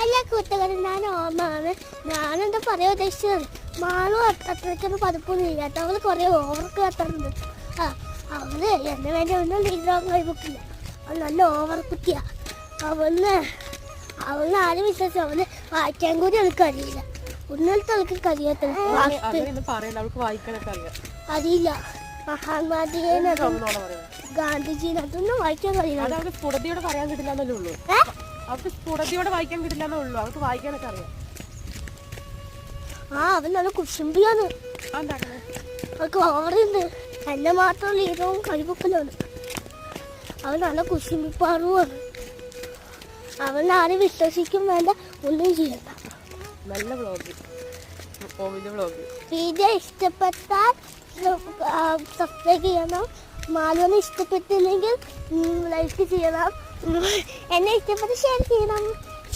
അല്ല കൂട്ടുകാരൻ, ഞാൻ ഓർമ്മയാണ്. ഞാനെന്താ പറയാ ഉദ്ദേശിച്ചത്, മാളും അത്രയ്ക്കൊന്നും പതിപ്പൊന്നും ഇല്ലാത്ത അവള് കുറെ ഓവർക്ക് കത്തുന്നുണ്ട്. അവള് എന്നെ വേണ്ടി ഒന്നും ലീഡറാൻ കഴിവില്ല. അവൾ നല്ല ഓവർ കുട്ടിയാ. അവളിന് ആരും വിശ്വസിച്ചു. അവള് വായിക്കാൻ കൂടി അവൾക്ക് അറിയില്ല. ഒന്നിടത്ത് അവൾക്ക് കഴിയാത്ത അറിയില്ല. മഹാത്മാജിനെ ഗാന്ധിജീനെ അതൊന്നും വായിക്കാൻ കഴിയില്ല. അവർക്ക് സ്ഫുടതയോടെ വായിക്കാൻ കിട്ടില്ലെന്നേ ഉള്ളൂ. അവർക്ക് വായിക്കാനൊക്കെ അറിയാം. അവൻ നല്ല കുശുംബിയാണ്. അവൾക്ക് ഓവറുണ്ട്. എന്നെ മാത്രം ലീഡറും കഴിവൊക്കലാണ്. അവൻ നല്ല കുശുംബിപ്പാറുമാണ്. അവൻ ആരും വിശ്വസിക്കും വേണ്ട, ഒന്നും ചെയ്യണ്ട. നല്ല വീഡിയോ ഇഷ്ടപ്പെട്ടാൽ സബ്സ്ക്രൈബ് ചെയ്യണം. മാലുവിനെ ഇഷ്ടപ്പെട്ടില്ലെങ്കിൽ ലൈക്ക് ചെയ്യണം. എന്നെ ഇഷ്ടപ്പെട്ട് ഷെയർ ചെയ്യണം.